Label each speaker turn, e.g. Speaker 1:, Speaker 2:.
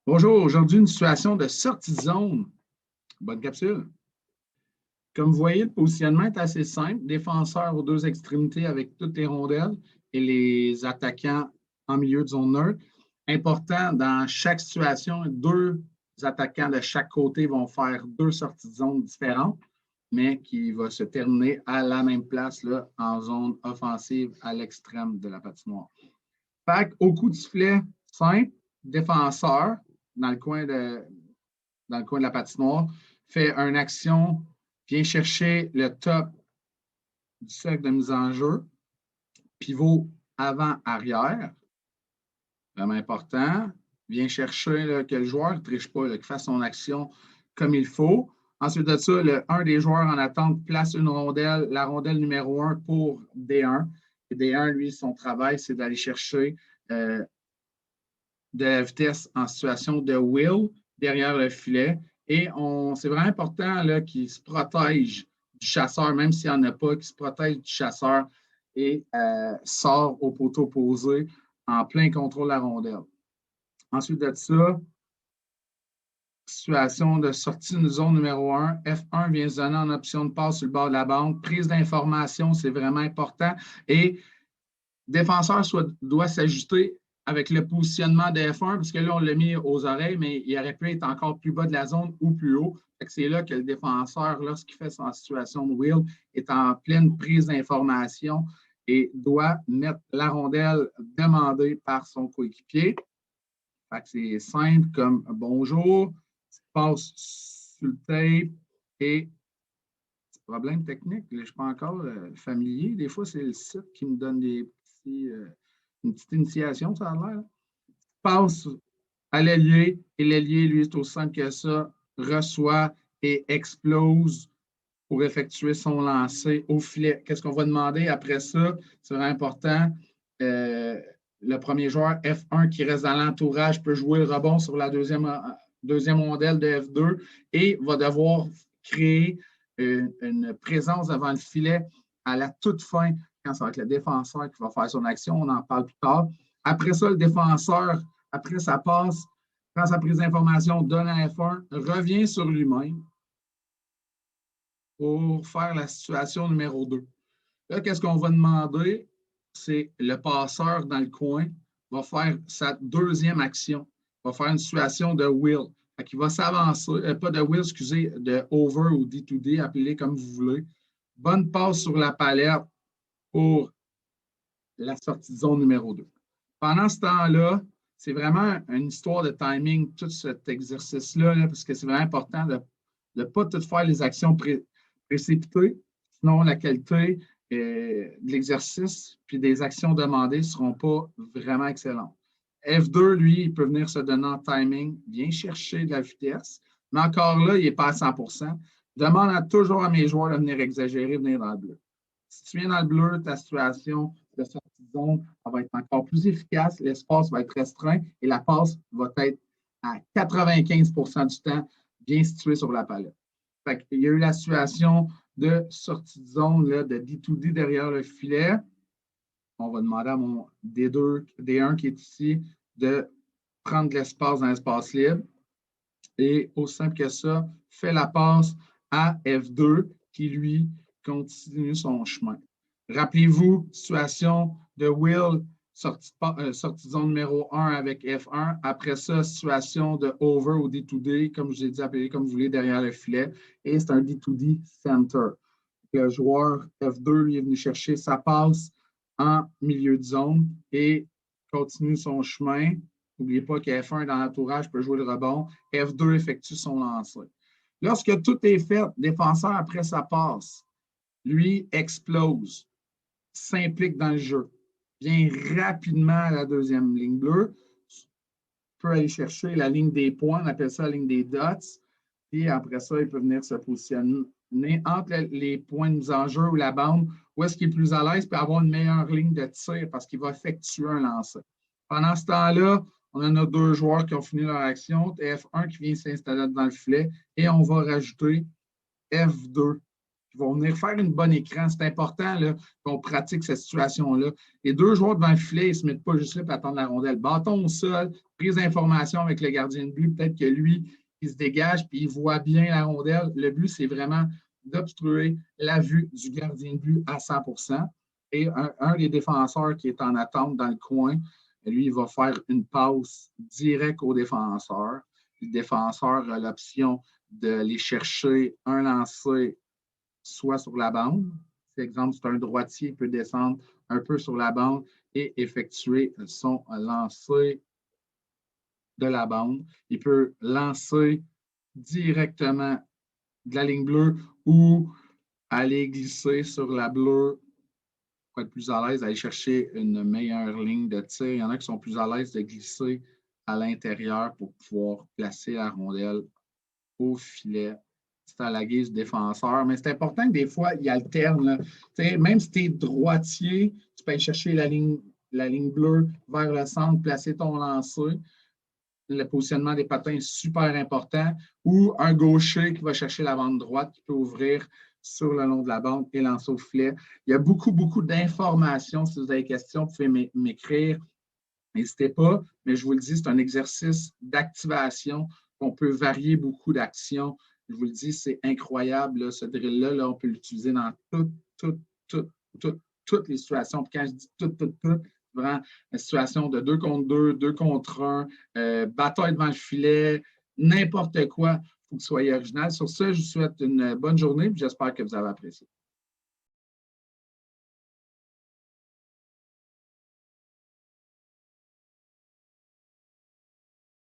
Speaker 1: Bonjour, aujourd'hui une situation de sortie de zone. Bonne capsule. Comme vous voyez, le positionnement est assez simple. Défenseur aux deux extrémités avec toutes les rondelles et les attaquants en milieu de zone neutre. Important, dans chaque situation, deux attaquants de chaque côté vont faire deux sorties de zone différentes, mais qui vont se terminer à la même place là, en zone offensive à l'extrême de la patinoire. Fait au coup de sifflet simple, défenseur dans le coin de la patinoire, fait une action, vient chercher le top du cercle de mise en jeu, pivot avant-arrière, vraiment important, vient chercher là, que le joueur ne triche pas, qu'il fasse son action comme il faut. Ensuite de ça, un des joueurs en attente place une rondelle, la rondelle numéro 1 pour D1. Et D1, lui, son travail, c'est d'aller chercher de la vitesse en situation de wheel derrière le filet. Et c'est vraiment important qu'il se protège du chasseur, même s'il n'y en a pas, qu'il se protège du chasseur et sort au poteau opposé en plein contrôle de la rondelle. Ensuite de ça, situation de sortie de zone numéro 1. F1 vient se donner en option de passe sur le bord de la bande. Prise d'information, c'est vraiment important. Et défenseur doit s'ajuster avec le positionnement de F1, parce que là, on l'a mis aux oreilles, mais il aurait pu être encore plus bas de la zone ou plus haut. C'est là que le défenseur, lorsqu'il fait son situation de wheel, est en pleine prise d'information et doit mettre la rondelle demandée par son coéquipier. C'est simple comme bonjour, tu passes sur le tape et problème technique, je ne suis pas encore familier. Des fois, c'est le site qui me donne une petite initiation, ça a l'air. Passe à l'ailier et l'ailier, lui, c'est aussi simple que ça, reçoit et explose pour effectuer son lancer au filet. Qu'est-ce qu'on va demander après ça? C'est vraiment important. Le premier joueur F1 qui reste dans l'entourage peut jouer le rebond sur la deuxième rondelle de F2 et va devoir créer une présence devant le filet à la toute fin, quand ça va être le défenseur qui va faire son action. On en parle plus tard. Après ça, le défenseur, après sa passe, prend sa prise d'information, donne à F1, revient sur lui-même pour faire la situation numéro 2. Là, qu'est-ce qu'on va demander? C'est le passeur dans le coin va faire sa deuxième action, va faire une situation de wheel. Il va s'avancer, pas de wheel, excusez, de over ou D2D, appelez comme vous voulez. Bonne passe sur la palette pour la sortie de zone numéro 2. Pendant ce temps-là, c'est vraiment une histoire de timing, tout cet exercice-là, parce que c'est vraiment important de ne pas tout faire les actions précipitées, sinon la qualité de l'exercice puis des actions demandées ne seront pas vraiment excellentes. F2, lui, il peut venir se donner en timing, bien chercher de la vitesse, mais encore là, il n'est pas à 100%. Je demande toujours à mes joueurs de venir exagérer, venir dans le bleu. Si tu viens dans le bleu, ta situation de sortie de zone va être encore plus efficace, l'espace va être restreint et la passe va être à 95% du temps bien située sur la palette. Il y a eu la situation de sortie de zone là, de D2D derrière le filet. On va demander à mon D1 qui est ici de prendre de l'espace dans l'espace libre. Et aussi simple que ça, fait la passe à F2 qui, lui, continue son chemin. Rappelez-vous, situation de Will, sortie de zone numéro 1 avec F1. Après ça, situation de over ou D2D, comme je l'ai dit, appelez comme vous voulez, derrière le filet. Et c'est un D2D center. Le joueur F2, lui, est venu chercher sa passe en milieu de zone et continue son chemin. N'oubliez pas que F1 dans l'entourage peut jouer le rebond. F2 effectue son lancer. Lorsque tout est fait, défenseur après sa passe, lui explose, s'implique dans le jeu, vient rapidement à la deuxième ligne bleue, peut aller chercher la ligne des points, on appelle ça la ligne des dots, et après ça, il peut venir se positionner entre les points de mise en jeu ou la bande, où est-ce qu'il est plus à l'aise, puis avoir une meilleure ligne de tir parce qu'il va effectuer un lancer. Pendant ce temps-là, on en a deux joueurs qui ont fini leur action, F1 qui vient s'installer dans le filet, et on va rajouter F2 qui vont venir faire une bonne écran. C'est important qu'on pratique cette situation-là. Les 2 joueurs devant le filet, ils ne se mettent pas juste là pour attendre la rondelle. Bâton au sol, prise d'information avec le gardien de but. Peut-être que lui, il se dégage puis il voit bien la rondelle. Le but, c'est vraiment d'obstruer la vue du gardien de but à 100%. Et un des défenseurs qui est en attente dans le coin, lui, il va faire une passe directe au défenseur. Le défenseur a l'option d'aller chercher un lancer soit sur la bande. Par exemple, c'est un droitier, il peut descendre un peu sur la bande et effectuer son lancer de la bande. Il peut lancer directement de la ligne bleue ou aller glisser sur la bleue pour être plus à l'aise, aller chercher une meilleure ligne de tir. Il y en a qui sont plus à l'aise de glisser à l'intérieur pour pouvoir placer la rondelle au filet. C'est à la guise du défenseur. Mais c'est important que des fois, il alterne. Même si tu es droitier, tu peux aller chercher la ligne bleue vers le centre, placer ton lancer. Le positionnement des patins est super important. Ou un gaucher qui va chercher la bande droite qui peut ouvrir sur le long de la bande et lancer au filet. Il y a beaucoup, beaucoup d'informations. Si vous avez des questions, vous pouvez m'écrire. N'hésitez pas, mais je vous le dis, c'est un exercice d'activation. On peut varier beaucoup d'actions. Je vous le dis, c'est incroyable. Là, ce drill-là, on peut l'utiliser dans toutes les situations. Puis quand je dis toutes, vraiment une situation de 2 contre 2, 2 contre 1, bataille devant le filet, n'importe quoi. Il faut que vous soyez original. Sur ce, je vous souhaite une bonne journée et j'espère que vous avez apprécié.